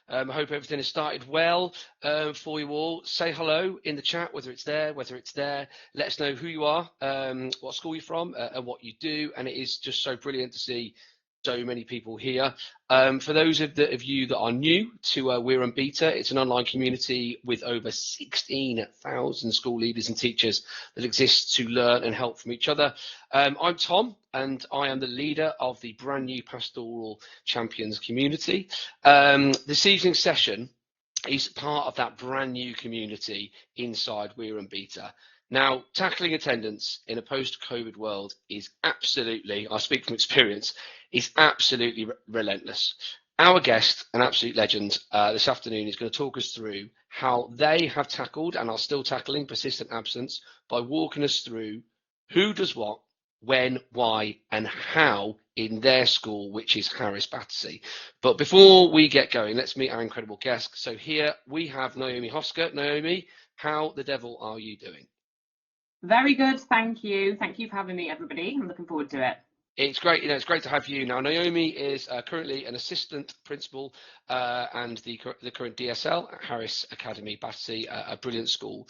I hope everything has started well for you all. Say hello in the chat, whether it's there. Let us know who you are, what school you're from, and what you do. And it is just so brilliant to see so many people here. For those of you that are new to We're Unbeaten, it's an online community with over 16,000 school leaders and teachers that exist to learn and help from each other. I'm Tom, and I am the leader of the brand new Pastoral Champions community. This evening's session is part of that brand new community inside We're Unbeaten. Now, tackling attendance in a post-COVID world is absolutely, I speak from experience, is absolutely relentless. Our guest, an absolute legend, this afternoon is going to talk us through how they have tackled and are still tackling persistent absence by walking us through who does what, when, why, and how in their school, which is Harris Battersea. But before we get going, let's meet our incredible guest. So here we have Naomi Hosker. Naomi, how the devil are you doing? Very good, thank you. Thank you for having me, everybody. I'm looking forward to it. It's great, it's great to have you. Now, Naomi is currently an assistant principal and the current DSL at Harris Academy Battersea, a brilliant school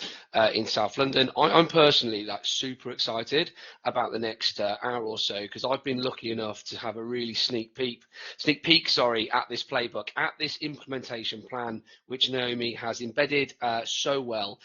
in South London. I'm personally super excited about the next hour or so, because I've been lucky enough to have a really sneak peek, at this playbook, at this implementation plan, which Naomi has embedded so well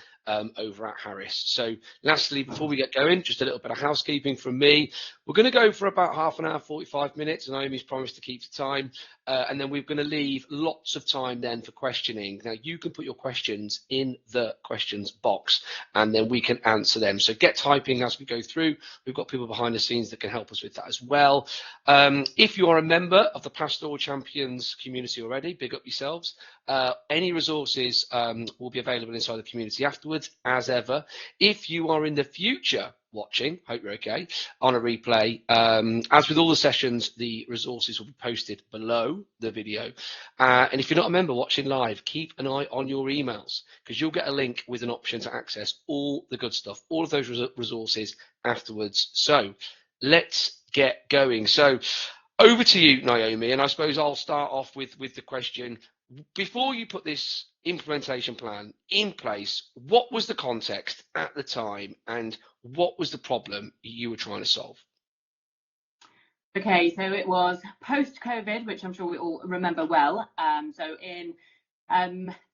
over at Harris. So lastly, before we get going, just a little bit of housekeeping from me. We're going to go for about half an hour, 45 minutes, and Naomi's promised to keep the time. And then we're going to leave lots of time then for questioning. Now, you can put your questions in the questions box, and then we can answer them. So get typing as we go through. We've got people behind the scenes that can help us with that as well. If you are a member of the Pastoral Champions community already, big up yourselves. Any resources will be available inside the community afterwards, as ever. If you are in the future watching, hope you're okay, on a replay, as with all the sessions, the resources will be posted below the video. And if you're not a member watching live, keep an eye on your emails, because you'll get a link with an option to access all the good stuff, all of those resources afterwards. So let's get going. So over to you, Naomi, and I suppose I'll start off with the question. Before you put this implementation plan in place, what was the context at the time, and what was the problem you were trying to solve? Okay, so it was post-COVID, which I'm sure we all remember well. So in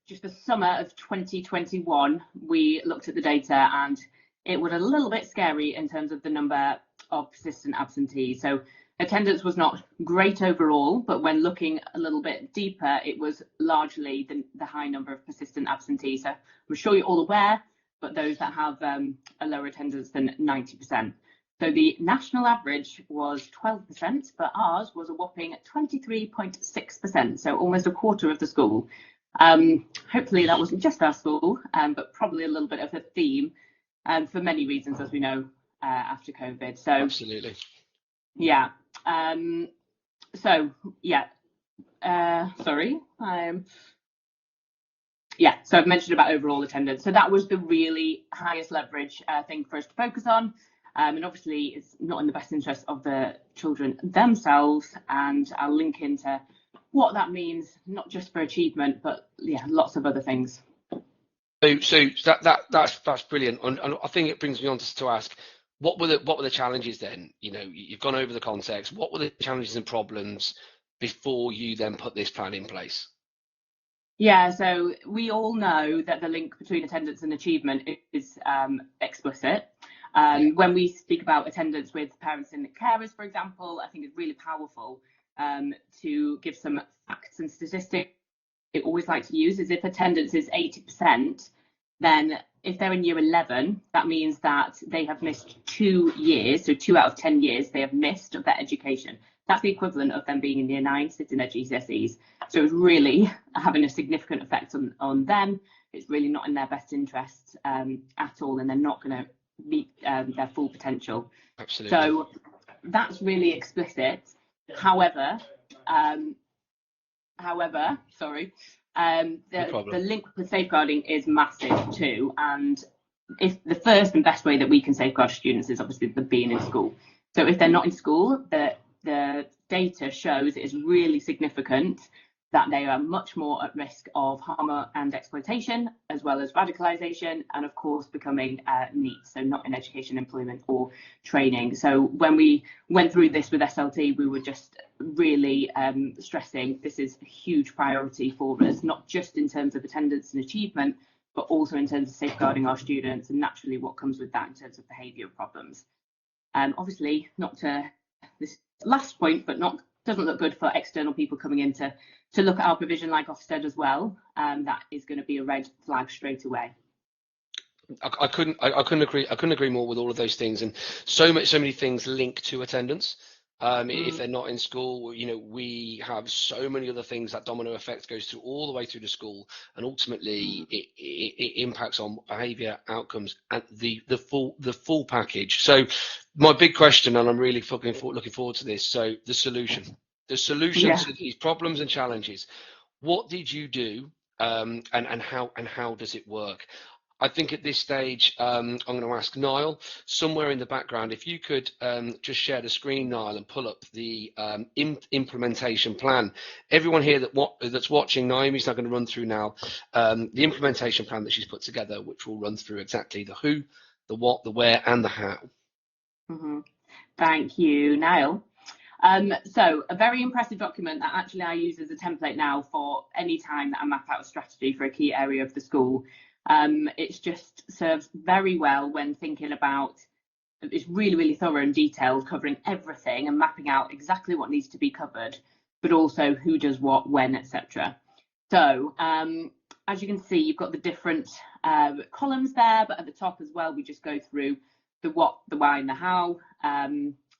just the summer of 2021, we looked at the data, and it was a little bit scary in terms of the number of persistent absentees. So attendance was not great overall, but when looking a little bit deeper, it was largely the high number of persistent absentees. So I'm sure you're all aware, but those that have a lower attendance than 90%. So the national average was 12%, but ours was a whopping 23.6%, so almost a quarter of the school. Hopefully that wasn't just our school, but probably a little bit of a theme for many reasons, as we know, after COVID. So absolutely. Yeah. So I've mentioned about overall attendance. So that was the really highest leverage thing for us to focus on. And obviously it's not in the best interest of the children themselves. And I'll link into what that means, not just for achievement, but lots of other things. So that's brilliant. And I think it brings me on to ask, what were the challenges then? You've gone over the context. What were the challenges and problems before you then put this plan in place? Yeah, so we all know that the link between attendance and achievement is explicit. When we speak about attendance with parents and carers, for example, I think it's really powerful to give some facts and statistics. I always like to use is if attendance is 80%, then if they're in year 11, that means that they have missed 2 years. So 2 out of 10 years they have missed of their education. That's the equivalent of them being in year 9, sitting their GCSEs. So it's really having a significant effect on them. It's really not in their best interests at all, and they're not going to meet their full potential. Absolutely. So that's really explicit. However, the link with safeguarding is massive too, and if the first and best way that we can safeguard students is obviously them being in school. So if they're not in school, the data shows it is really significant that they are much more at risk of harm and exploitation, as well as radicalisation, and of course becoming NEET, so not in education, employment or training. So when we went through this with SLT, we were just really stressing this is a huge priority for us, not just in terms of attendance and achievement, but also in terms of safeguarding our students and naturally what comes with that in terms of behavioural problems. Obviously, not to this last point, but doesn't look good for external people coming in to look at our provision like Ofsted as well. That is going to be a red flag straight away. I couldn't agree more with all of those things, and so many things link to attendance. If they're not in school, we have so many other things. That domino effect goes through all the way through the school, and ultimately it impacts on behaviour, outcomes, and the full package. So my big question, and I'm really looking forward to this. So the solution to these problems and challenges. What did you do, and how does it work? I think at this stage, I'm going to ask Niall, somewhere in the background, if you could just share the screen, Niall, and pull up the implementation plan. Everyone here that's watching, Naomi's now going to run through now the implementation plan that she's put together, which will run through exactly the who, the what, the where, and the how. Thank you, Niall. So a very impressive document that actually I use as a template now for any time that I map out a strategy for a key area of the school. It's just serves very well when thinking about, it's really thorough and detailed, covering everything and mapping out exactly what needs to be covered, but also who does what, when, etc. So as you can see, you've got the different columns there, but at the top as well, we just go through the what, the why, and the how.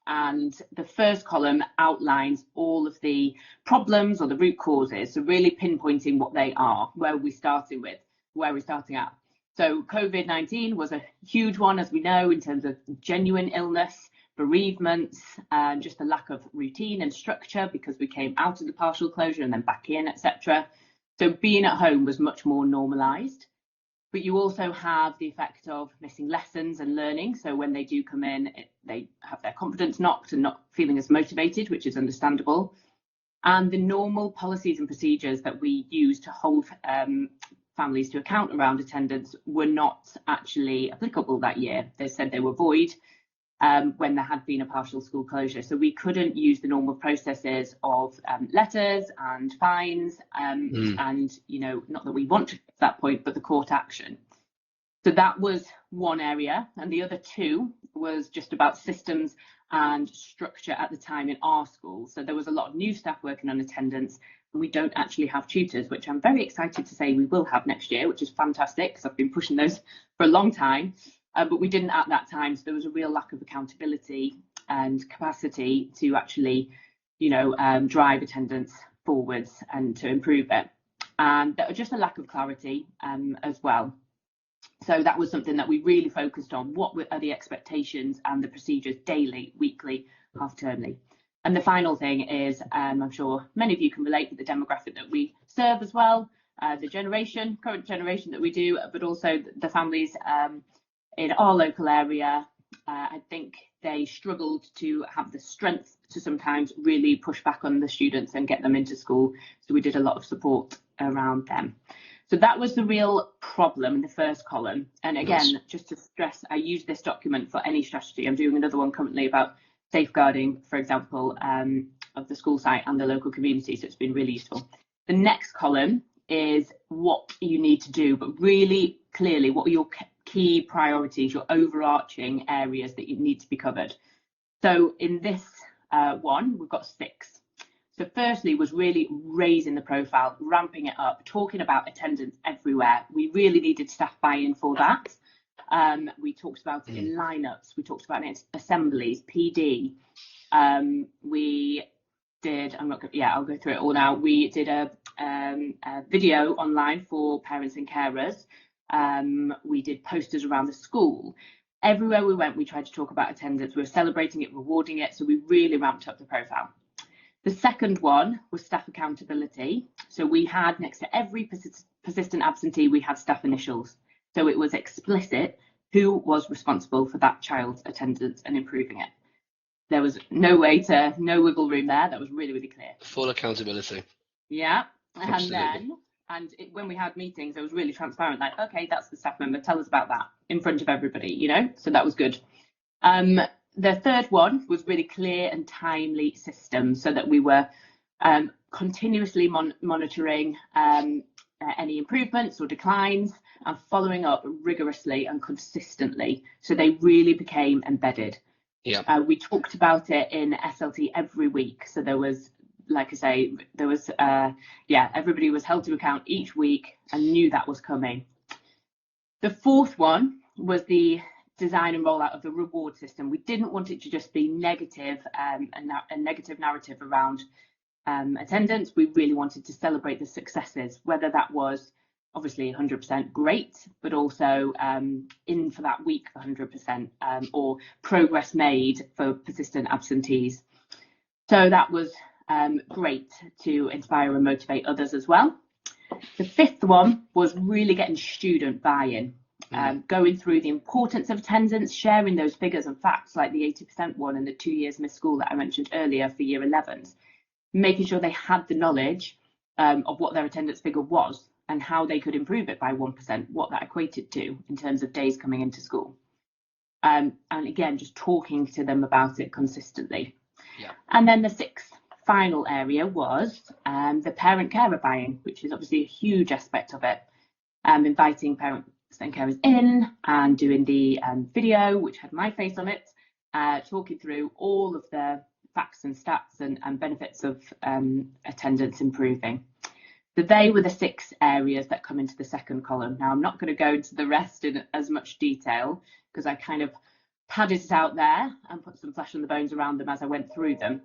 And the first column outlines all of the problems or the root causes, so really pinpointing what they are, where we're starting at. So COVID-19 was a huge one, as we know, in terms of genuine illness, bereavements, and just a lack of routine and structure because we came out of the partial closure and then back in, etc. So being at home was much more normalised. But you also have the effect of missing lessons and learning. So when they do come in, they have their confidence knocked and not feeling as motivated, which is understandable. And the normal policies and procedures that we use to hold families to account around attendance were not actually applicable that year. They said they were void when there had been a partial school closure. So we couldn't use the normal processes of letters and fines and, not that we want to get to that point, but the court action. So that was one area. And the other two was just about systems and structure at the time in our school. So there was a lot of new staff working on attendance. We don't actually have tutors, which I'm very excited to say we will have next year, which is fantastic because I've been pushing those for a long time. But we didn't at that time. So there was a real lack of accountability and capacity to actually, drive attendance forwards and to improve it. And there was just a lack of clarity as well. So that was something that we really focused on. What are the expectations and the procedures daily, weekly, half-termly? And the final thing is, I'm sure many of you can relate with the demographic that we serve as well, the current generation that we do, but also the families in our local area. I think they struggled to have the strength to sometimes really push back on the students and get them into school. So we did a lot of support around them. So that was the real problem in the first column. And again, just to stress, I use this document for any strategy. I'm doing another one currently about safeguarding, for example, of the school site and the local community. So it's been really useful. The next column is what you need to do, but really clearly, what are your key priorities, your overarching areas that you need to be covered. So in this one, we've got 6. So firstly was really raising the profile, ramping it up, talking about attendance everywhere. We really needed staff buy-in for that. We talked about it in lineups, we talked about it in assemblies, PD. We did, I'll go through it all now. We did a video online for parents and carers. We did posters around the school. Everywhere we went, we tried to talk about attendance. We were celebrating it, rewarding it. So we really ramped up the profile. The second one was staff accountability. So we had next to every persistent absentee, we had staff initials. So it was explicit who was responsible for that child's attendance and improving it. There was no wiggle room there. That was really, really clear. Full accountability. Yeah. When we had meetings, I was really transparent, like, okay, that's the staff member, tell us about that in front of everybody, you know, so that was good. The third one was really clear and timely systems, so that we were continuously monitoring any improvements or declines and following up rigorously and consistently, so they really became embedded. Yeah. We talked about it in SLT every week, so there was, like I say, there was everybody was held to account each week and knew that was coming. The fourth one was the design and rollout of the reward system. We didn't want it to just be negative, a negative narrative around attendance. We really wanted to celebrate the successes, whether that was obviously 100% great, but also in for that week for 100%, or progress made for persistent absentees. So that was great to inspire and motivate others as well. The fifth one was really getting student buy-in, going through the importance of attendance, sharing those figures and facts like the 80% one and the 2 years missed school that I mentioned earlier for year 11s, making sure they had the knowledge of what their attendance figure was and how they could improve it by 1%, what that equated to in terms of days coming into school. And again, just talking to them about it consistently. Yeah. And then the sixth final area was the parent carer buy-in, which is obviously a huge aspect of it. Inviting parents and carers in and doing the video, which had my face on it, talking through all of the facts and stats and benefits of attendance improving. So they were the 6 areas that come into the second column. Now, I'm not going to go into the rest in as much detail because I kind of padded it out there and put some flesh on the bones around them as I went through them.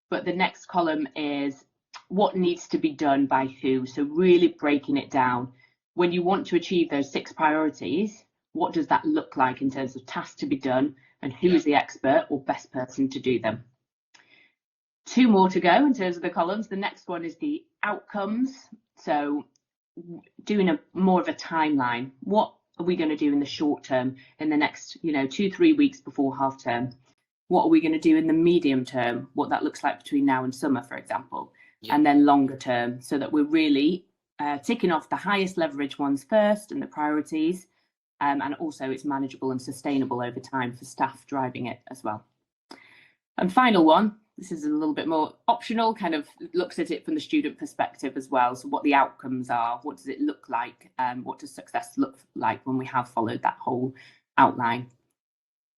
But the next column is what needs to be done by who. So really breaking it down. When you want to achieve those 6 priorities, what does that look like in terms of tasks to be done and who is the expert or best person to do them? 2 more to go in terms of the columns. The next one is the outcomes. So doing more of a timeline. What are we going to do in the short term, in the next 2-3 weeks before half term? What are we going to do in the medium term? What that looks like between now and summer, for example, and then longer term, so that we're really ticking off the highest leverage ones first and the priorities, and also it's manageable and sustainable over time for staff driving it as well. And final one, this is a little bit more optional, kind of looks at it from the student perspective as well. So what the outcomes are, what does it look like, what does success look like when we have followed that whole outline?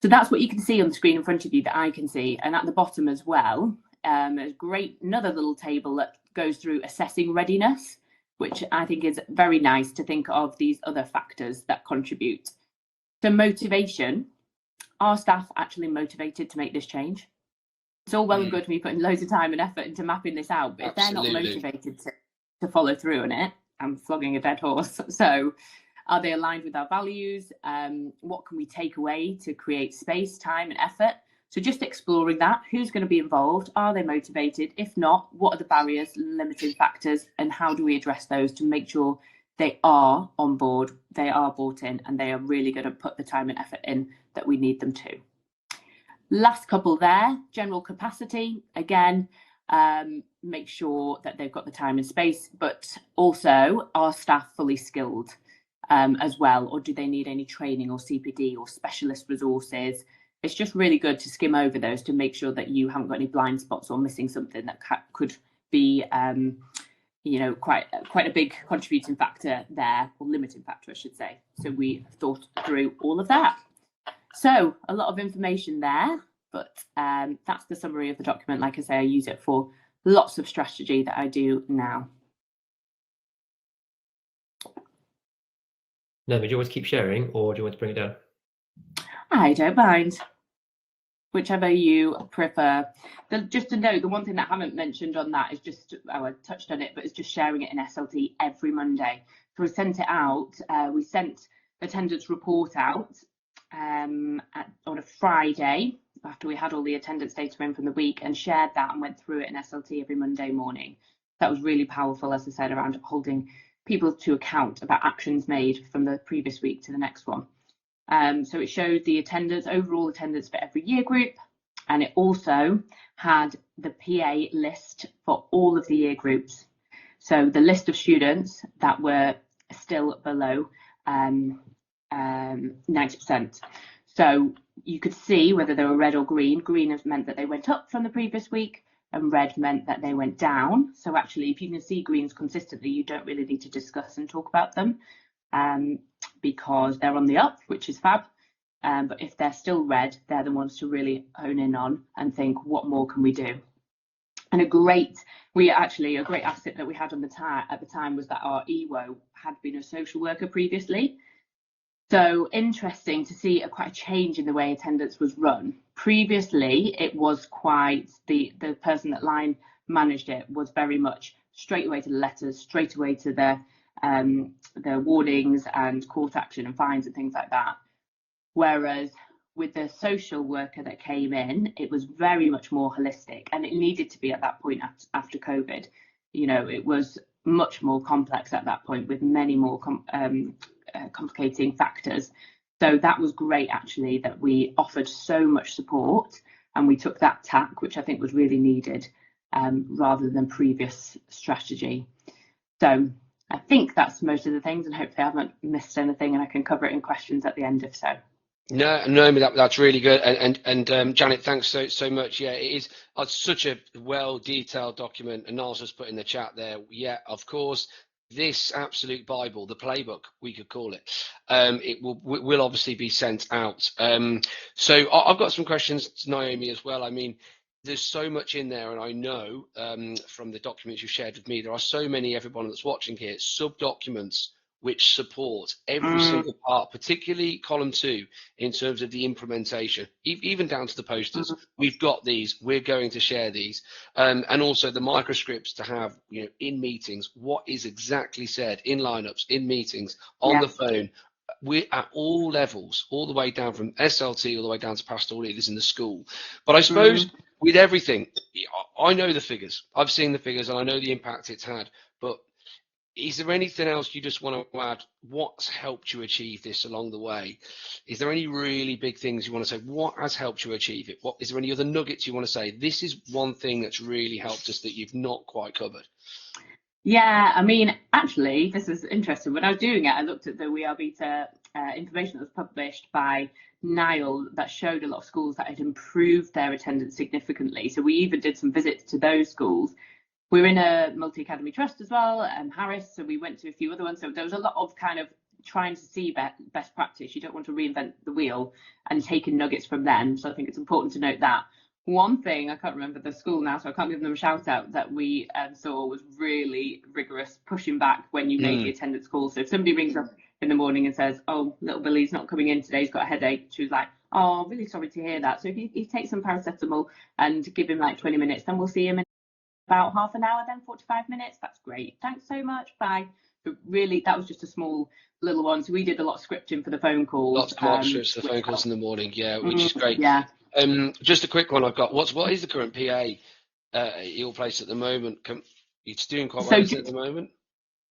So that's what you can see on the screen in front of you that I can see. And at the bottom as well, there's another little table that goes through assessing readiness, which I think is very nice to think of these other factors that contribute. So motivation, are staff actually motivated to make this change? It's all well and good me putting loads of time and effort into mapping this out, but if they're not motivated to follow through on it, I'm flogging a dead horse. So are they aligned with our values? What can we take away to create space, time and effort? So just exploring that, who's going to be involved? Are they motivated? If not, what are the barriers, limiting factors, and how do we address those to make sure they are on board, they are bought in, and they are really going to put the time and effort in that we need them to. Last couple there, general capacity, again, make sure that they've got the time and space, but also are staff fully skilled as well, or do they need any training or CPD or specialist resources? It's just really good to skim over those to make sure that you haven't got any blind spots or missing something that could be quite a big contributing factor there, or limiting factor I should say. So we thought through all of that. So a lot of information there, but that's the summary of the document. Like I say, I use it for lots of strategy that I do now. Naomi, do you want to keep sharing or do you want to bring it down? I don't mind. Whichever you prefer. Just to note, the one thing that I haven't mentioned on that is just, I touched on it, but it's just sharing it in SLT every Monday. So we sent it out, we sent attendance report out on a Friday after we had all the attendance data in from the week, and shared that and went through it in SLT every Monday morning. That was really powerful, as I said, around holding people to account about actions made from the previous week to the next one. So it showed the attendance, overall attendance for every year group, and it also had the PA list for all of the year groups. So the list of students that were still below 90%. So you could see whether they were red or green. Green has meant that they went up from the previous week, and red meant that they went down. So actually, if you can see greens consistently, you don't really need to discuss and talk about them because they're on the up, which is fab. But if they're still red, they're the ones to really hone in on and think, what more can we do? And a great asset that we had on at the time was that our EWO had been a social worker previously. So interesting to see quite a change in the way attendance was run. Previously, it was quite, the person that line managed it was very much straight away to the letters, straight away to the warnings and court action and fines and things like that. Whereas with the social worker that came in, it was very much more holistic, and it needed to be at that point after COVID. You know, it was much more complex at that point with many more complicating factors. So that was great, actually, that we offered so much support and we took that tack, which I think was really needed, rather than previous strategy. So I think that's most of the things, and hopefully I haven't missed anything and I can cover it in questions at the end if so. No, that's really good. And Janet, thanks so much. Yeah, it is such a well detailed document, and Niles just put in the chat there. Yeah, of course, this absolute Bible, the playbook, we could call it. It will obviously be sent out. So I've got some questions to Naomi as well. I mean, there's so much in there, and I know from the documents you shared with me, there are so many, everyone that's watching here, sub documents which support every single part, particularly column 2, in terms of the implementation, even down to the posters. We've got these, we're going to share these, and also the microscripts to have, you know, in meetings, what is exactly said in lineups, in meetings, on the phone. We're at all levels, all the way down from SLT, all the way down to pastoral leaders in the school. But I suppose with everything, I know the figures, I've seen the figures, and I know the impact it's had, but is there anything else you just want to add? What's helped you achieve this along the way? Is there any really big things you want to say? What has helped you achieve it? Is there any other nuggets you want to say? This is one thing that's really helped us that you've not quite covered. Yeah, I mean, actually, this is interesting. When I was doing it, I looked at the We Are Beta information that was published by Niall that showed a lot of schools that had improved their attendance significantly. So we even did some visits to those schools. We're in a multi-academy trust as well, Harris, so we went to a few other ones. So there was a lot of kind of trying to see best practice. You don't want to reinvent the wheel, and taking nuggets from them. So I think it's important to note that. One thing, I can't remember the school now, so I can't give them a shout out, that we saw was really rigorous, pushing back when you made the attendance call. So if somebody rings up in the morning and says, oh, little Billy's not coming in today, he's got a headache, she was like, oh, really sorry to hear that. So if you take some paracetamol and give him like 20 minutes, then we'll see him in about half an hour, then 45 minutes. That's great. Thanks so much. Bye. But really, that was just a small little one. So we did a lot of scripting for the phone calls. Lots of scripts for the phone calls in the morning. Yeah, which is great. Yeah. Just a quick one I've got. What is the current PA at your place at the moment? It's doing quite well at the moment.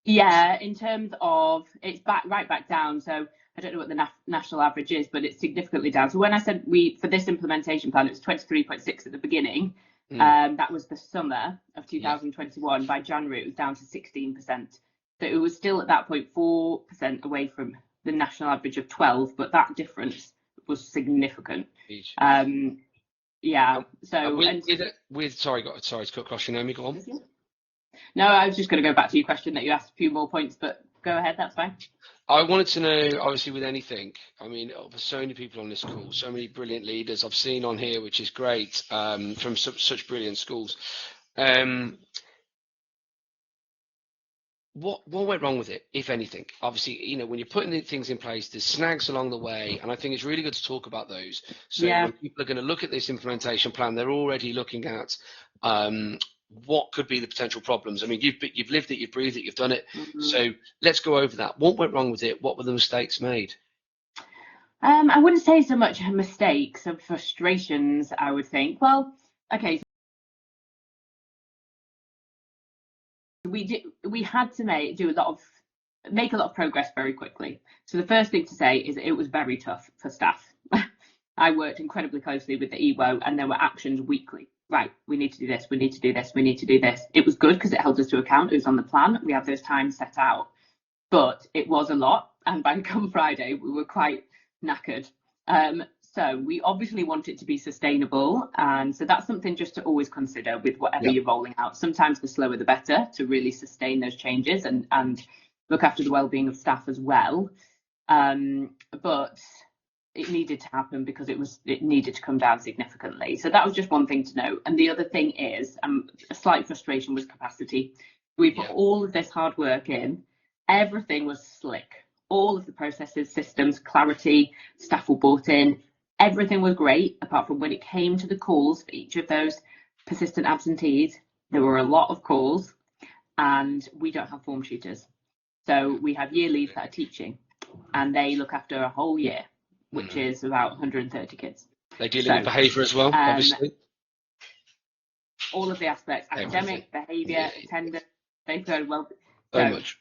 Yeah, in terms of it's right back down. So I don't know what the national average is, but it's significantly down. So when I said for this implementation plan, it was 23.6 at the beginning. That was the summer of 2021. By January, it was down to 16%. So it was still at that point 4% away from the national average of 12, but that difference was significant. Yeah. So sorry to cut across you, Naomi. Go on. No, I was just going to go back to your question that you asked a few more points, but go ahead. That's fine. I wanted to know, obviously, with anything, I mean, there's so many people on this call, so many brilliant leaders I've seen on here, which is great, from such brilliant schools. What went wrong with it, if anything? Obviously, you know, when you're putting things in place, there's snags along the way, and I think it's really good to talk about those. So when people are going to look at this implementation plan, they're already looking at what could be the potential problems. I mean, you've lived it, you've breathed it, you've done it. So let's go over that. What went wrong with it? What were the mistakes made? I wouldn't say so much mistakes and frustrations, I would think. Well, okay. So we had to make a lot of progress very quickly. So the first thing to say is it was very tough for staff. I worked incredibly closely with the EWO, and there were actions weekly. right, we need to do this, we need to do this, we need to do this. It was good because it held us to account. It was on the plan. We had those times set out, but it was a lot. And by come Friday, we were quite knackered. So we obviously want it to be sustainable. And so that's something just to always consider with whatever you're rolling out. Sometimes the slower the better to really sustain those changes and look after the well-being of staff as well. But it needed to happen because it needed to come down significantly. So that was just one thing to note. And the other thing is a slight frustration was capacity. We put all of this hard work in. Everything was slick. All of the processes, systems, clarity, staff were bought in. Everything was great, apart from when it came to the calls for each of those persistent absentees. There were a lot of calls, and we don't have form tutors. So we have year leads that are teaching, and they look after a whole year, which is about 130 kids. They're dealing with behaviour as well, obviously. All of the aspects, academic, behaviour, attendance, safeguard, Very much.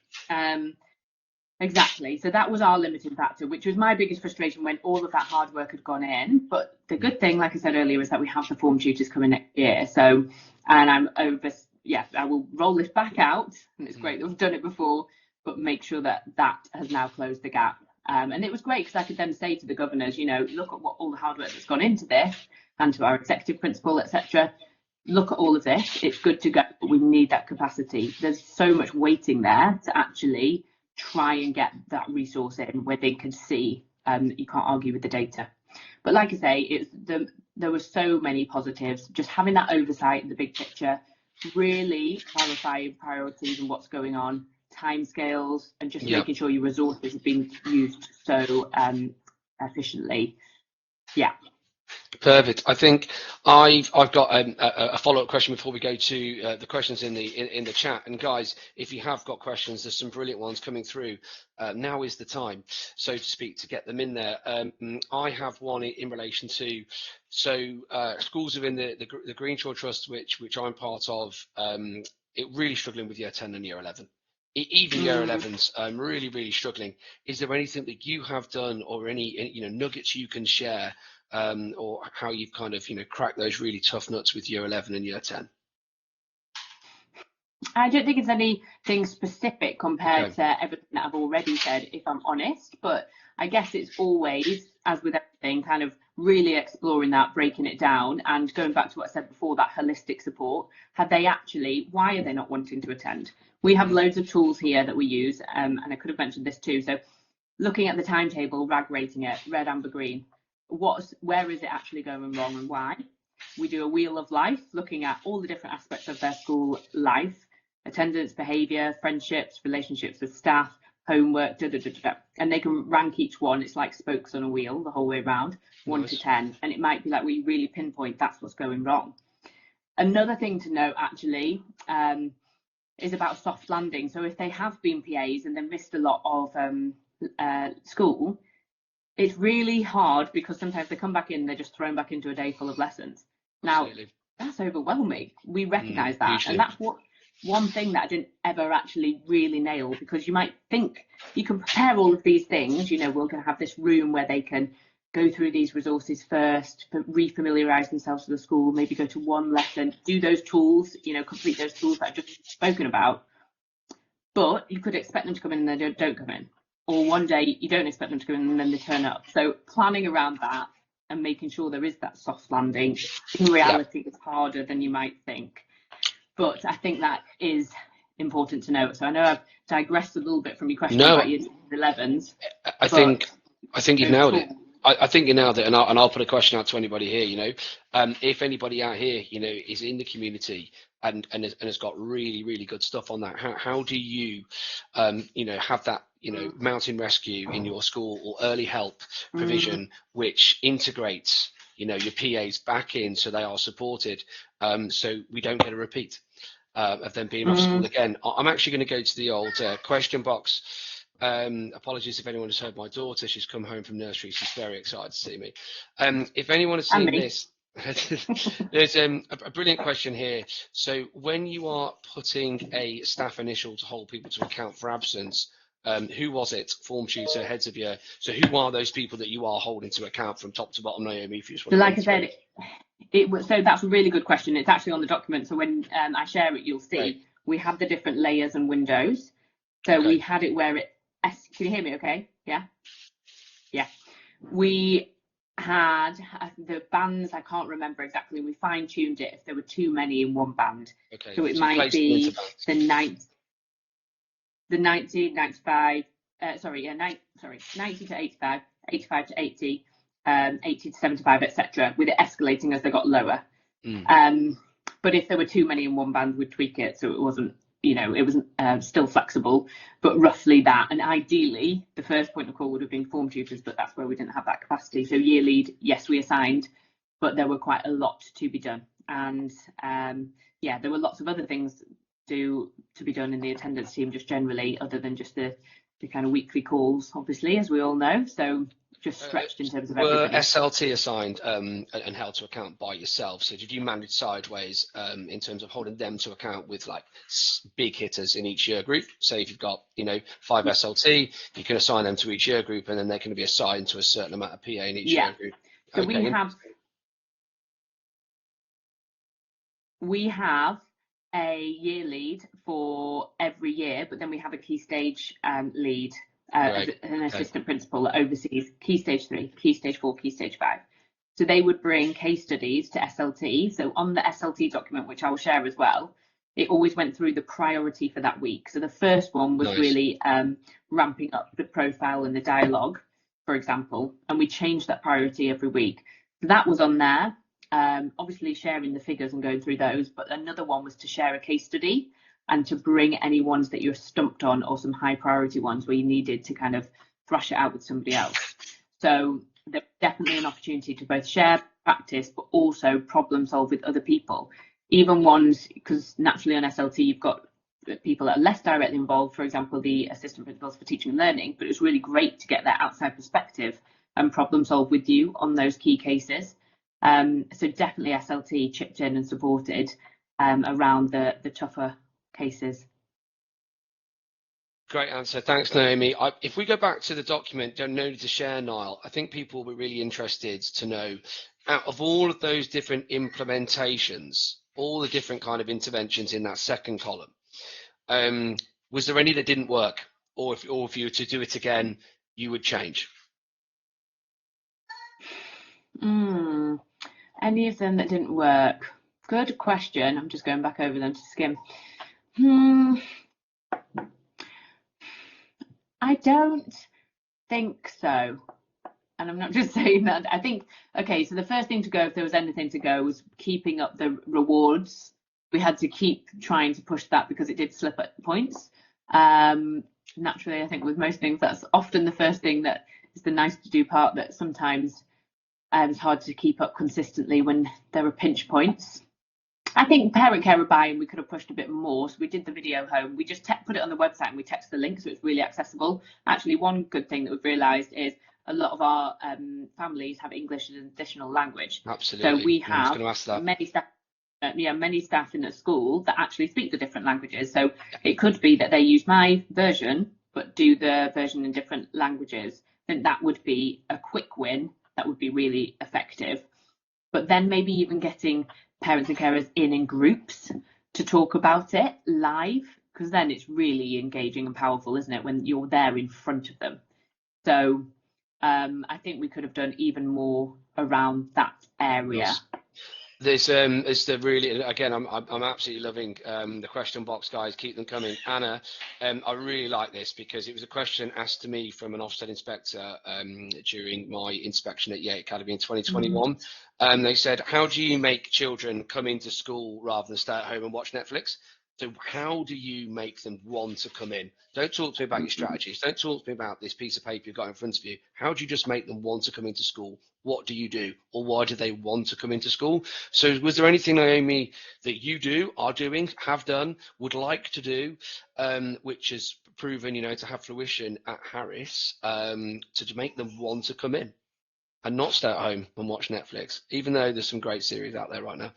Exactly. So that was our limiting factor, which was my biggest frustration when all of that hard work had gone in. But the good thing, like I said earlier, is that we have the form tutors coming next year. So, and I will roll this back out, and it's great that we've done it before, but make sure that that has now closed the gap. And it was great because I could then say to the governors, look at what all the hard work that's gone into this, and to our executive principal, etc. Look at all of this. It's good to go, but we need that capacity. There's so much waiting there to actually try and get that resource in where they can see. You can't argue with the data. But like I say, there were so many positives. Just having that oversight in the big picture, really clarifying priorities and what's going on, timescales, and just making sure your resources have been used so efficiently. Yeah. Perfect. I think I've got a follow-up question before we go to the questions in the chat. And guys, if you have got questions, there's some brilliant ones coming through. Now is the time, so to speak, to get them in there. I have one in relation to schools within the Greenshaw Trust, which I'm part of. It really struggling with year 10 and year 11. Even year 11s, really, really struggling. Is there anything that you have done, or any nuggets you can share? Or how you've kind of cracked those really tough nuts with year 11 and year 10? I don't think it's anything specific compared to everything that I've already said, if I'm honest, but I guess it's always, as with everything, kind of really exploring that, breaking it down, and going back to what I said before, that holistic support. Why are they not wanting to attend? We have loads of tools here that we use, and I could have mentioned this too. So looking at the timetable, RAG rating it, red, amber, green. Where is it actually going wrong and why? We do a wheel of life, looking at all the different aspects of their school life: attendance, behaviour, friendships, relationships with staff, homework, and they can rank each one. It's like spokes on a wheel the whole way around, 1 to 10, and it might be like we really pinpoint that's what's going wrong. Another thing to note actually is about soft landing. So if they have been PAs and they've missed a lot of school, it's really hard because sometimes they come back in, they're just thrown back into a day full of lessons. Now, that's overwhelming. We recognise that. Usually. And that's one thing that I didn't ever actually really nail, because you might think you can prepare all of these things. We're going to have this room where they can go through these resources first, refamiliarise themselves with the school, maybe go to one lesson, do those tools, complete those tools that I've just spoken about. But you could expect them to come in and they don't come in. Or one day you don't expect them to go in and then they turn up. So planning around that and making sure there is that soft landing in reality is harder than you might think. But I think that is important to note. So I know I've digressed a little bit from your question about your 11s. I think you've nailed it. I think you nailed it, and I'll put a question out to anybody here. If anybody out here, is in the community and has got really, really good stuff on that, how do you, have that, mountain rescue in your school, or early help provision, which integrates, your PAs back in so they are supported, so we don't get a repeat of them being off school again. I'm actually going to go to the old question box. Apologies if anyone has heard my daughter. She's come home from nursery. She's very excited to see me. If anyone has seen this, there's a brilliant question here. So when you are putting a staff initial to hold people to account for absence, who was it? Form tutor, heads of year. So who are those people that you are holding to account from top to bottom, Naomi? If you just want like I said, So that's a really good question. It's actually on the document. So when I share it, you'll see Right. we have the different layers and windows. So Okay. we had it where it. Can you hear me? Okay. Yeah. Yeah. We had the bands. I can't remember exactly. We fine tuned it if there were too many in one band. Okay. So it you might placed them into be bands. the 90, 95. 90 to 85, 85 to 80, 80 to 75, etc., with it escalating as they got lower. But if there were too many in one band, we'd tweak it so it wasn't, it wasn't still flexible, but roughly that. And ideally, the first point of call would have been form tutors, but that's where we didn't have that capacity. So year lead, yes, we assigned, but there were quite a lot to be done. And there were lots of other things to be done in the attendance team just generally, other than just the kind of weekly calls, obviously, as we all know. So just stretched in terms of everybody. Were SLT assigned and held to account by yourself? So did you manage sideways in terms of holding them to account with like big hitters in each year group? Say if you've got 5 SLT, you can assign them to each year group, and then they can be assigned to a certain amount of PA in each year group. So we have a year lead for every year, but then we have a key stage lead, an assistant principal that oversees key stage 3, key stage 4, key stage 5. So they would bring case studies to SLT. So on the SLT document, which I will share as well, it always went through the priority for that week. So the first one was really ramping up the profile and the dialogue, for example, and we changed that priority every week. So that was on there. Obviously sharing the figures and going through those, but another one was to share a case study and to bring any ones that you're stumped on or some high priority ones where you needed to kind of thrash it out with somebody else. So there's definitely an opportunity to both share practice but also problem solve with other people, even ones, because naturally on SLT you've got people that are less directly involved, for example the assistant principals for teaching and learning, but it's really great to get their outside perspective and problem solve with you on those key cases. So definitely SLT chipped in and supported around the tougher cases. Great answer. Thanks, Naomi. If we go back to the document, don't know to share, Niall, I think people will be really interested to know, out of all of those different implementations, all the different kind of interventions in that second column, was there any that didn't work? Or if you were to do it again, you would change? Any of them that didn't work? Good question. I'm just going back over them to skim. I don't think so. And I'm not just saying that. I think, okay, so the first thing to go, if there was anything to go, was keeping up the rewards. We had to keep trying to push that because it did slip at points. Naturally, I think with most things, that's often the first thing that is the nice to do part that sometimes it's hard to keep up consistently when there are pinch points. I think parent carer buy-in, we could have pushed a bit more. So we did the video home. We just put it on the website and we text the link, so it's really accessible. Actually, one good thing that we've realised is a lot of our families have English as an additional language. Absolutely. So we have many staff in the school that actually speak the different languages. So it could be that they use my version, but do the version in different languages. I think that would be a quick win. That would be really effective. But then maybe even getting parents and carers in groups to talk about it live, because then it's really engaging and powerful, isn't it, when you're there in front of them? So I think we could have done even more around that area. Yes. There's the really, again, I'm absolutely loving the question box, guys. Keep them coming. Anna, I really like this because it was a question asked to me from an Ofsted inspector during my inspection at Yate Academy in 2021. They said, how do you make children come into school rather than stay at home and watch Netflix? So how do you make them want to come in? Don't talk to me about your strategies. Don't talk to me about this piece of paper you've got in front of you. How do you just make them want to come into school? What do you do? Or why do they want to come into school? So was there anything, Naomi, that you do, are doing, have done, would like to do, which has proven, to have fruition at Harris, to make them want to come in and not stay at home and watch Netflix, even though there's some great series out there right now?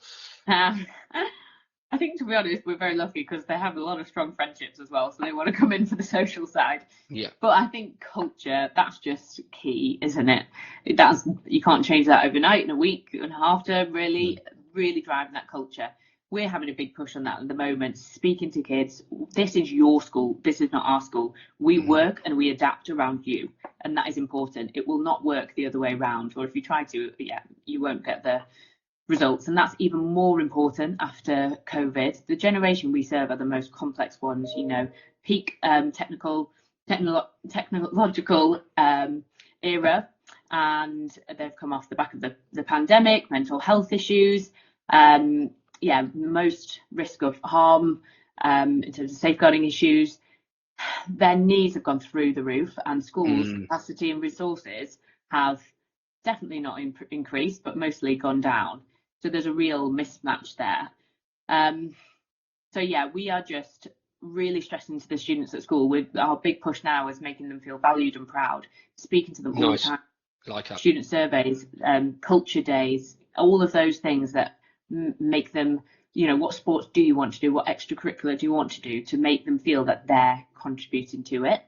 I think, to be honest, we're very lucky because they have a lot of strong friendships as well, so they want to come in for the social side. Yeah. But I think culture, that's just key, isn't it? You can't change that overnight, in a week and a half, to really driving that culture. We're having a big push on that at the moment, speaking to kids. This is your school. This is not our school. We work and we adapt around you. And that is important. It will not work the other way around. Or if you try to, you won't get the results. And that's even more important after COVID. The generation we serve are the most complex ones, peak technological era. And they've come off the back of the pandemic, mental health issues, most risk of harm in terms of safeguarding issues. Their needs have gone through the roof, and schools' capacity and resources have definitely not increased, but mostly gone down. So there's a real mismatch there. We are just really stressing to the students at school. Our big push now is making them feel valued and proud, speaking to them all the time. Student surveys, culture days, all of those things that make them, what sports do you want to do? What extracurricular do you want to do, to make them feel that they're contributing to it?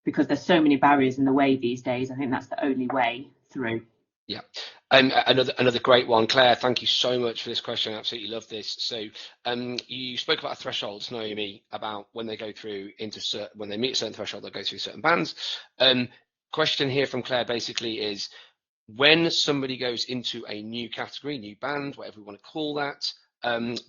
Because there's so many barriers in the way these days. I think that's the only way through. Yeah. Another great one, Claire. Thank you so much for this question. I absolutely love this. So, you spoke about thresholds, Naomi, about when they go through when they meet a certain threshold, they go through certain bands. Question here from Claire basically is, when somebody goes into a new category, new band, whatever we want to call that,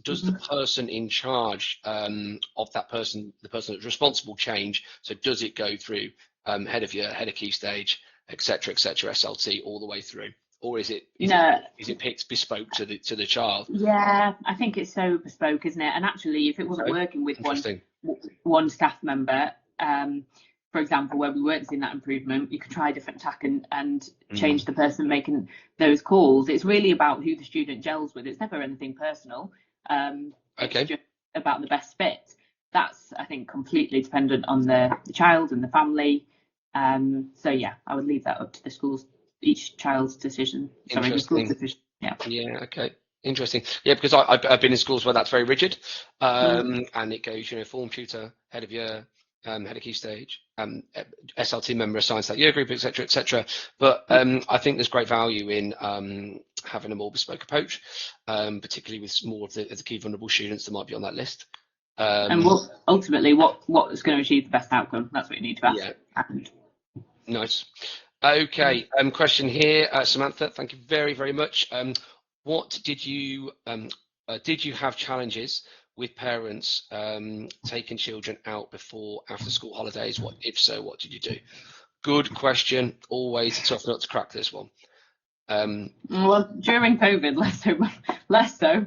does the person in charge of that person, the person that's responsible, change? So does it go through head of key stage, etc., SLT, all the way through, or is it picked bespoke to the child? Yeah, I think it's so bespoke, isn't it? And actually, if it wasn't working with one staff member, for example, where we weren't seeing that improvement, you could try a different tack and change the person making those calls. It's really about who the student gels with. It's never anything personal. It's just about the best fit. That's, I think, completely dependent on the child and the family. I would leave that up to the schools, each child's decision. The school's decision. Yeah. Yeah. Okay. Interesting. Yeah, because I've been in schools where that's very rigid, and it goes, form tutor, head of year, head of key stage, SLT member assigned to that year group, etc. But I think there's great value in having a more bespoke approach, particularly with more of the key vulnerable students that might be on that list. And ultimately, what is going to achieve the best outcome? That's what you need to ask. Yeah. Nice. Okay. Question here, Samantha. Thank you very, very much. What did you have challenges with parents taking children out before after school holidays? If so, what did you do? Good question. Always a tough nut to crack, this one. Well, during COVID, less so.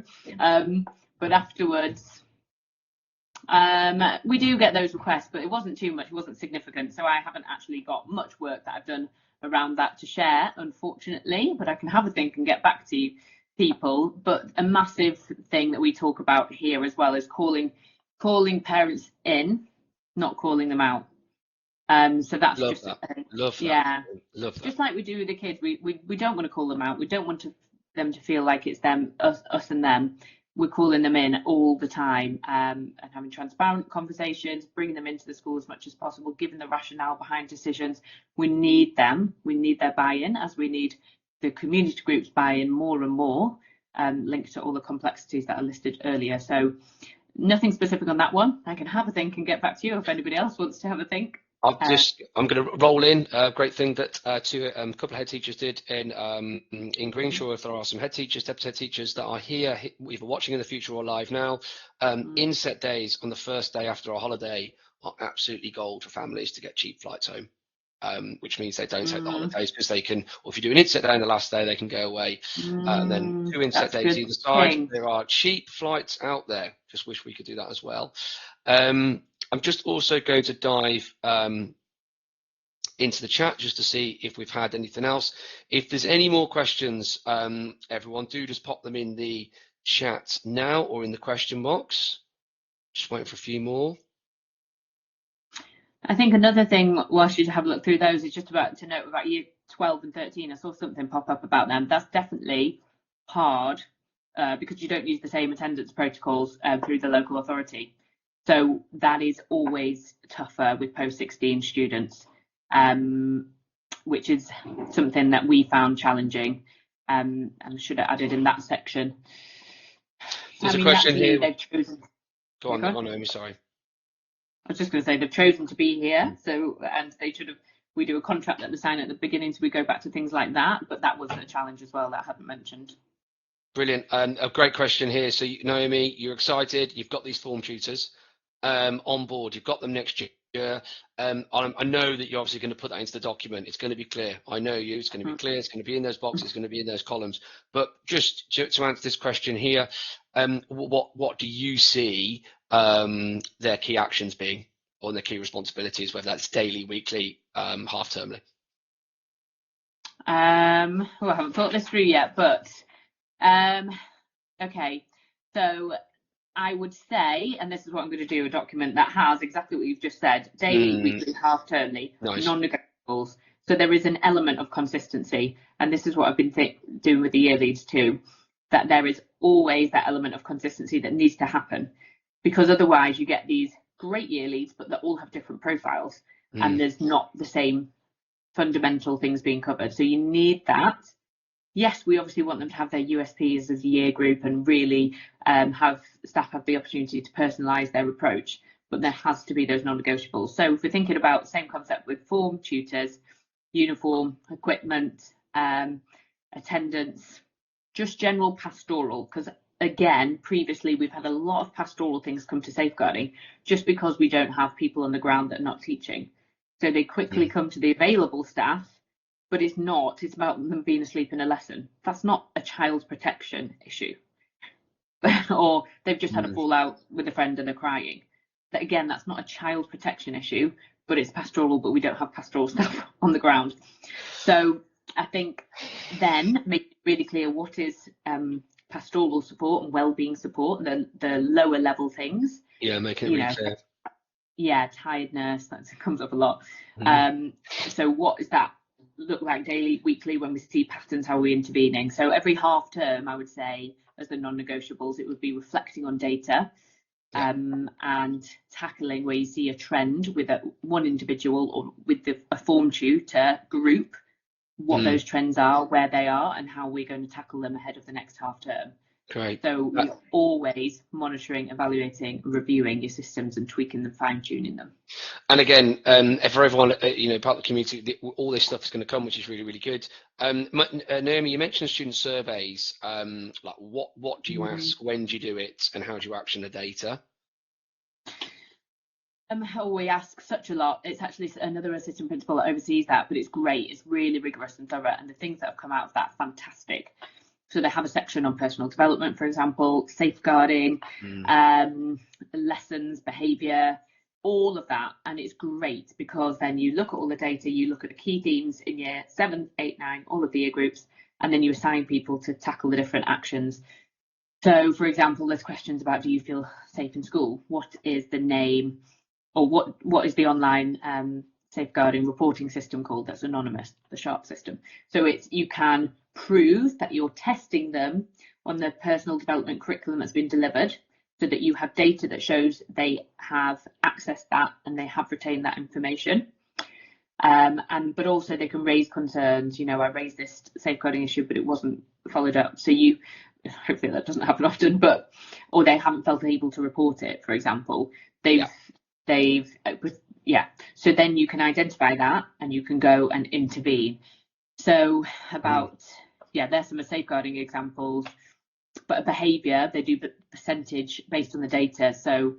But afterwards, we do get those requests, but it wasn't too much. It wasn't significant. So I haven't actually got much work that I've done around that to share, unfortunately. But I can have a think and get back to you, people. But a massive thing that we talk about here as well is calling parents in, not calling them out. So that's Love that. Just like we do with the kids, we don't want to call them out. We don't want them to feel like it's us and them. We're calling them in all the time, and having transparent conversations, bringing them into the school as much as possible, giving the rationale behind decisions. We need them. We need their buy-in, as we need the community groups buy-in more and more, linked to all the complexities that are listed earlier. Nothing specific on that one. I can have a think and get back to you if anybody else wants to have a think. I'm going to roll in a great thing that a couple of head teachers did in Greenshaw. If there are some head teachers, deputy head teachers that are here, either watching in the future or live now, inset days on the first day after a holiday are absolutely gold for families to get cheap flights home. Which means they don't take the holidays, because they can, or if you do an inset day on the last day, they can go away. And then 2 inset days either side. There are cheap flights out there. Just wish we could do that as well. I'm just also going to dive into the chat just to see if we've had anything else. If there's any more questions, everyone, do just pop them in the chat now or in the question box. Just waiting for a few more. I think another thing, whilst you have a look through those, is just about to note about year 12 and 13. I saw something pop up about them. That's definitely hard because you don't use the same attendance protocols through the local authority. So that is always tougher with post-16 students, which is something that we found challenging, and should have added in that section. There's a question here. They've chosen... Go on, Naomi, sorry. I was just going to say they've chosen to be here, so, and they should have, we do a contract at the sign at the beginning, so we go back to things like that, but that was a challenge as well that I haven't mentioned. Brilliant. A great question here. So Naomi, you're excited, you've got these form tutors on board, you've got them next year. I know that you're obviously going to put that into the document. It's going to be clear. I know you, it's going to be clear, it's going to be in those boxes, it's going to be in those columns. But just to answer this question here, what do you see their key actions being, or their key responsibilities, whether that's daily, weekly, half-termly? Well, I haven't thought this through yet, but okay, so I would say, and this is what I'm going to do, a document that has exactly what you've just said: daily, weekly, half-termly, nice. Non-negotiables. So there is an element of consistency, and this is what I've been doing with the year leads too, that there is always that element of consistency that needs to happen, because otherwise you get these great year leads, but they all have different profiles, and there's not the same fundamental things being covered. So you need that. Yes, we obviously want them to have their USPs as a year group and really have staff have the opportunity to personalise their approach, but there has to be those non-negotiables. So if we're thinking about the same concept with form tutors, uniform, equipment, attendance, just general pastoral, because again, previously we've had a lot of pastoral things come to safeguarding just because we don't have people on the ground that are not teaching. So they quickly come to the available staff, but it's about them being asleep in a lesson. That's not a child protection issue. Or they've just had a fallout with a friend and are crying. That again, that's not a child protection issue, but it's pastoral, but we don't have pastoral staff on the ground. So I think then make it really clear what is pastoral support and wellbeing support, the lower level things. Yeah, making it really clear. Yeah, tiredness, that comes up a lot. So what does that look like daily, weekly, when we see patterns, how are we intervening? So every half term, I would say, as the non-negotiables, it would be reflecting on data and tackling where you see a trend with one individual or with a form tutor group, what those trends are, where they are, and how we're going to tackle them ahead of the next half term. Great. So we're always monitoring, evaluating, reviewing your systems and tweaking them, fine-tuning them. And again, for everyone, part of the community, all this stuff is going to come, which is really, really good. Naomi, you mentioned student surveys. Like what do you ask, when do you do it, and how do you action the data? We ask such a lot. It's actually another assistant principal that oversees that, but it's great. It's really rigorous and thorough, and the things that have come out of that, fantastic. So they have a section on personal development, for example, safeguarding, lessons, behaviour, all of that. And it's great because then you look at all the data, you look at the key themes in year 7, 8, 9, all of the year groups, and then you assign people to tackle the different actions. So, for example, there's questions about, do you feel safe in school? What is the name, or what is the online safeguarding reporting system called that's anonymous, the SHARP system? So you can prove that you're testing them on the personal development curriculum that's been delivered, so that you have data that shows they have accessed that and they have retained that information. But also they can raise concerns. I raised this safeguarding issue, but it wasn't followed up. So hopefully that doesn't happen often, or they haven't felt able to report it, for example. So then you can identify that and you can go and intervene. So there's some safeguarding examples, but behaviour, they do percentage based on the data. So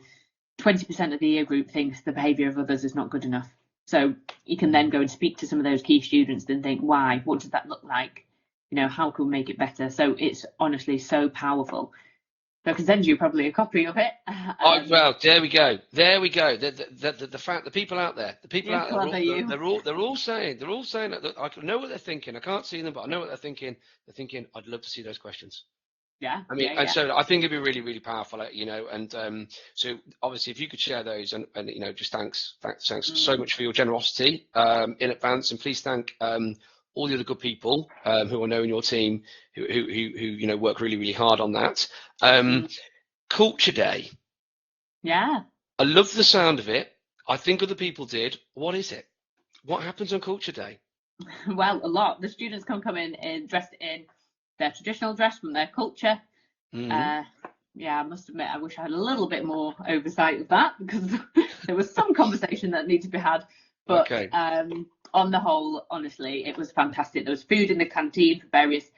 20% of the year group thinks the behaviour of others is not good enough. So you can then go and speak to some of those key students and think, why? What does that look like? How can we make it better? So it's honestly so powerful. So I can send you probably a copy of it. Well, there we go. The fact, the people out there, they're all saying that I know what they're thinking. I can't see them, but I know what they're thinking. They're thinking, I'd love to see those questions. Yeah. And so I think it'd be really, really powerful, and so obviously if you could share those and just thanks so much for your generosity in advance, and please thank all the other good people who I know in your team who you know work really hard on that. Culture Day. Yeah. I love the sound of it. I think other people did. What is it? What happens on Culture Day? Well, a lot. The students can come in dressed in their traditional dress from their culture. Yeah, I must admit, I wish I had a little bit more oversight of that, because there was some conversation that needed to be had. But Okay. On the whole, honestly, it was fantastic. There was food in the canteen for various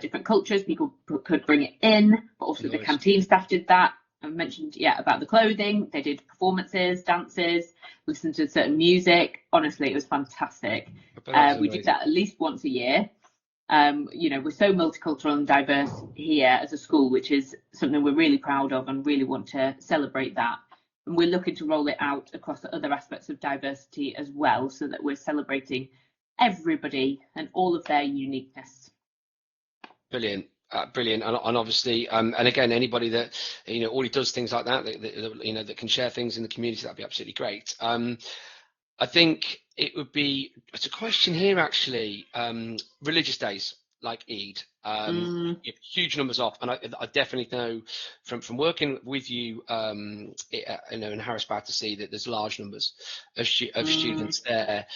different cultures. People could bring it in, but also the canteen staff did that. I mentioned, about the clothing. They did performances, dances, listened to certain music. Honestly, it was fantastic. We did that at least once a year. We're so multicultural and diverse here as a school, which is something we're really proud of and really want to celebrate that. And we're looking to roll it out across other aspects of diversity as well, so that we're celebrating everybody and all of their uniqueness. Brilliant. Brilliant, and obviously, and again, anybody that already does things like that, that can share things in the community, that'd be absolutely great. I think it's a question here actually. Religious days like Eid, huge numbers off, and I definitely know from working with you, in Harris Battersea, that there's large numbers of students there.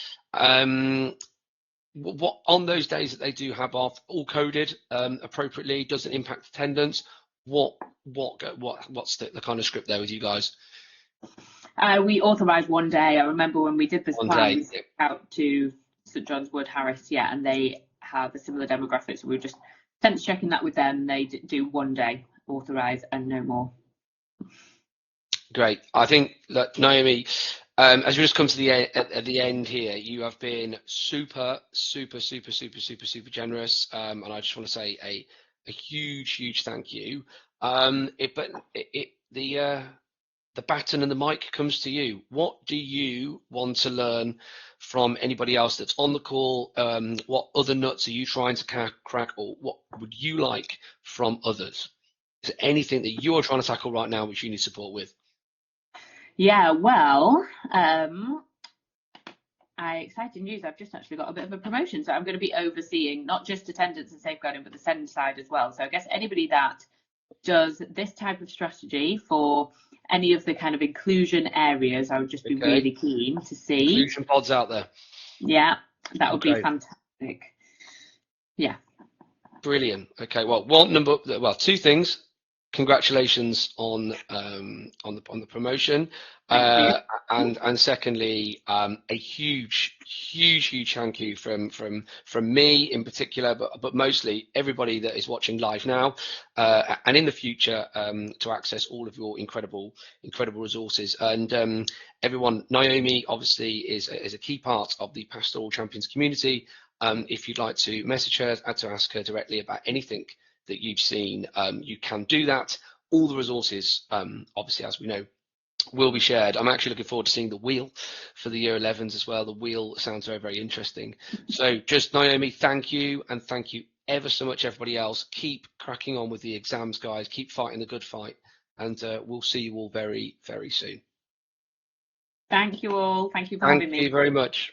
What on those days that they do have off, all coded appropriately, doesn't impact attendance? What's the kind of script there with you guys? We authorised one day. I remember when we did this plan out to St John's Wood, Harris, and they have a similar demographic, so we were just sense checking that with them. They do one day authorise and no more. Great. I think that, Naomi, as we just come to the at the end here, you have been super generous, and I just want to say a huge thank you. The baton and the mic comes to you. What do you want to learn from anybody else that's on the call? What other nuts are you trying to crack, or what would you like from others? Is there anything that you're trying to tackle right now which you need support with? Yeah, well, exciting news. I've just actually got a bit of a promotion. So I'm going to be overseeing not just attendance and safeguarding, but the SEND side as well. So I guess anybody that does this type of strategy for any of the kind of inclusion areas, I would just be really keen to see. Inclusion pods out there. Yeah, that would be fantastic. Yeah. Brilliant. Okay, well, two things. Congratulations on the promotion, and secondly, a huge thank you from me in particular, but mostly everybody that is watching live now and in the future, to access all of your incredible resources. And everyone, Naomi obviously is a key part of the Pastoral Champions community. If you'd like to message her and to ask her directly about anything that you've seen, you can do that. All the resources, obviously, as we know, will be shared. I'm actually looking forward to seeing the wheel for the year 11s as well. The wheel sounds very interesting. So just, Naomi, thank you, and thank you ever so much, everybody else. Keep cracking on with the exams, guys. Keep fighting the good fight, and we'll see you all very soon. Thank you all. Thank you for having me. Thank you very much.